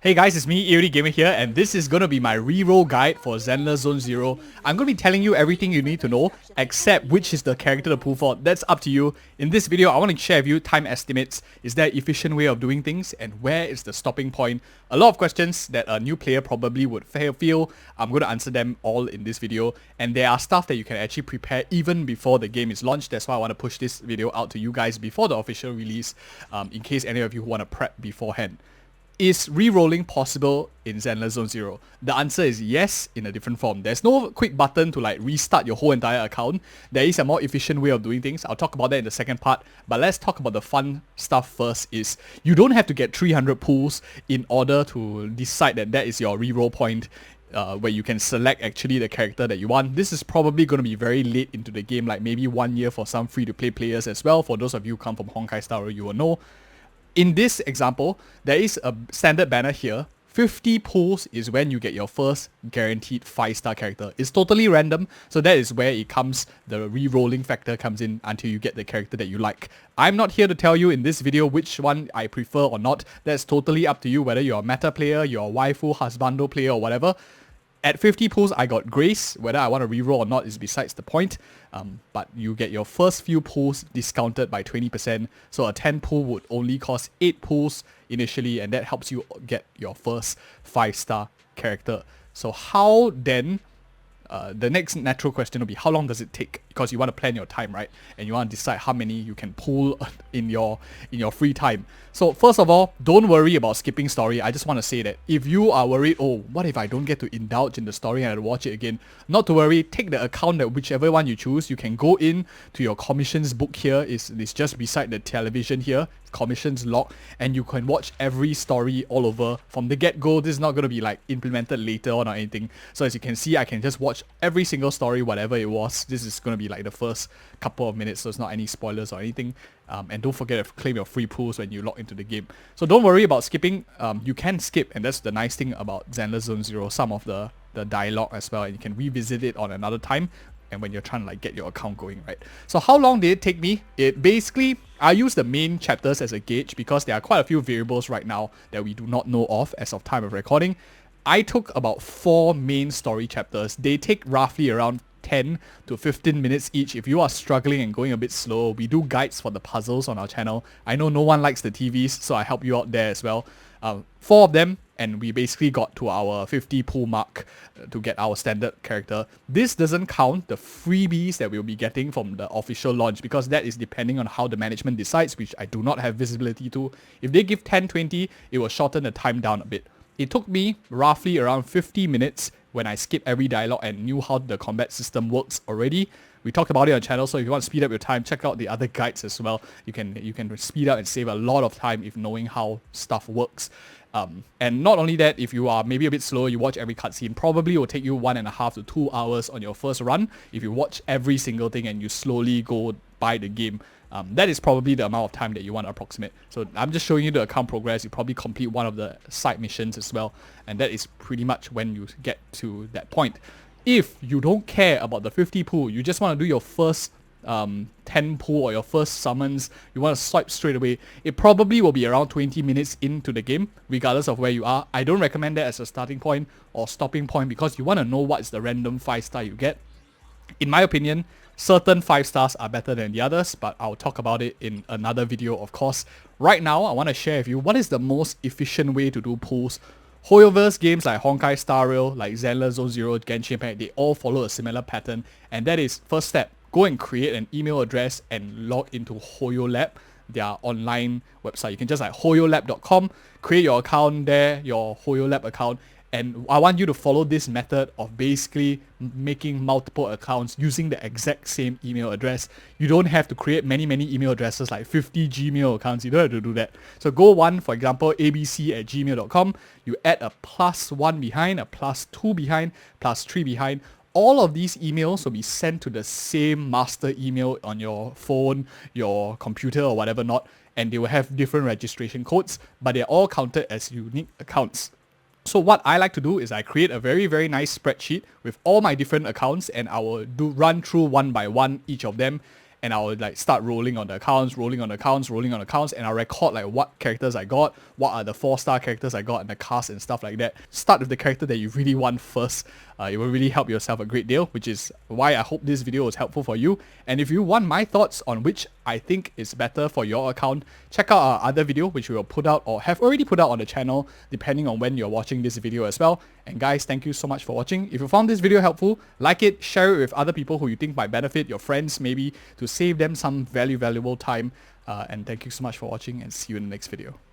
Hey guys, it's me, EODGamer here, and this is going to be my reroll guide for Zenless Zone 0. I'm going to be telling you everything you need to know, except which is the character to pull for. That's up to you. In this video, I want to share with you time estimates. Is there an efficient way of doing things? And where is the stopping point? A lot of questions that a new player probably would feel. I'm going to answer them all in this video. And there are stuff that you can actually prepare even before the game is launched. That's why I want to push this video out to you guys before the official release, in case any of you want to prep beforehand. Is re-rolling possible in Zenless Zone 0? The answer is yes, in a different form. There's no quick button to like restart your whole entire account. There is a more efficient way of doing things. I'll talk about that in the second part. But let's talk about the fun stuff first. Is you don't have to get 300 pulls in order to decide that is your reroll point. Where you can select actually the character that you want. This is probably going to be very late into the game, like maybe 1 year for some free-to-play players as well. For those of you who come from Honkai Star Rail, you will know. In this example, there is a standard banner here. 50 pulls is when you get your first guaranteed 5-star character. It's totally random, so that is where it comes, the re-rolling factor comes in until you get the character that you like. I'm not here to tell you in this video which one I prefer or not. That's totally up to you, whether you're a meta player, you're a waifu, husbando player or whatever. At 50 pulls, I got Grace. Whether I want to reroll or not is besides the point. But you get your first few pulls discounted by 20%. So a 10 pull would only cost 8 pulls initially, and that helps you get your first 5-star character. So how then... the next natural question will be, how long does it take? Because you want to plan your time, right? And you want to decide how many you can pull in your free time. So first of all, don't worry about skipping story. I just want to say that if you are worried, oh, what if I don't get to indulge in the story and I have to watch it again? Not to worry, take the account that whichever one you choose. You can go in to your commissions book here. It's just beside the television here. Commissions log, and you can watch every story all over from the get-go. This is not going to be like implemented later on or anything. So as you can see, I can just watch every single story, whatever it was. This is going to be like the first couple of minutes, so it's not any spoilers or anything. And don't forget to claim your free pools when you log into the game. So don't worry about skipping. You can skip, and that's the nice thing about Zenless Zone 0, some of the dialogue as well, and you can revisit it on another time and when you're trying to like get your account going, right? So how long did it take me? It basically, I use the main chapters as a gauge because there are quite a few variables right now that we do not know of as of time of recording. I took about 4 main story chapters. They take roughly around 10 to 15 minutes each. If you are struggling and going a bit slow, we do guides for the puzzles on our channel. I know no one likes the TVs, so I help you out there as well. 4 of them, and we basically got to our 50 pull mark to get our standard character. This doesn't count the freebies that we'll be getting from the official launch, because that is depending on how the management decides, which I do not have visibility to. If they give 10-20, it will shorten the time down a bit. It took me roughly around 50 minutes when I skipped every dialogue and knew how the combat system works already. We talked about it on the channel, so if you want to speed up your time, check out the other guides as well. You can speed up and save a lot of time if knowing how stuff works. And not only that, if you are maybe a bit slow, you watch every cutscene, probably will take you 1.5 to 2 hours on your first run. If you watch every single thing and you slowly go by the game, that is probably the amount of time that you want to approximate. So I'm just showing you the account progress. You probably complete one of the side missions as well, and that is pretty much when you get to that point. If you don't care about the 50 pull, you just want to do your first 10 pull or your first summons, you want to swipe straight away, it probably will be around 20 minutes into the game, regardless of where you are. I don't recommend that as a starting point or stopping point because you want to know what is the random 5-star you get. In my opinion, certain 5 stars are better than the others, but I'll talk about it in another video, of course. Right now, I want to share with you what is the most efficient way to do pulls. Hoyoverse games like Honkai Star Rail, like Zenless Zone 0, Genshin Impact, they all follow a similar pattern, and that is, first step, go and create an email address and log into HoyoLab, their online website. You can just like hoyolab.com, create your account there, your HoyoLab account, and I want you to follow this method of basically making multiple accounts using the exact same email address. You don't have to create many email addresses, like 50 Gmail accounts. You don't have to do that. So go one, for example, abc@gmail.com. You add a +1 behind, a +2 behind, +3 behind. All of these emails will be sent to the same master email on your phone, your computer, or whatever not, and they will have different registration codes, but they're all counted as unique accounts. So what I like to do is I create a very nice spreadsheet with all my different accounts, and I will run through one by one each of them, and I'll like start rolling on the accounts, and I'll record like what characters I got, what are the 4-star characters I got, and the cast and stuff like that. Start with the character that you really want first. It will really help yourself a great deal, which is why I hope this video was helpful for you. And if you want my thoughts on which I think is better for your account, check out our other video which we will put out or have already put out on the channel, depending on when you're watching this video as well. And guys, thank you so much for watching. If you found this video helpful, like it, share it with other people who you think might benefit, your friends maybe, to save them some valuable time. And thank you so much for watching, and see you in the next video.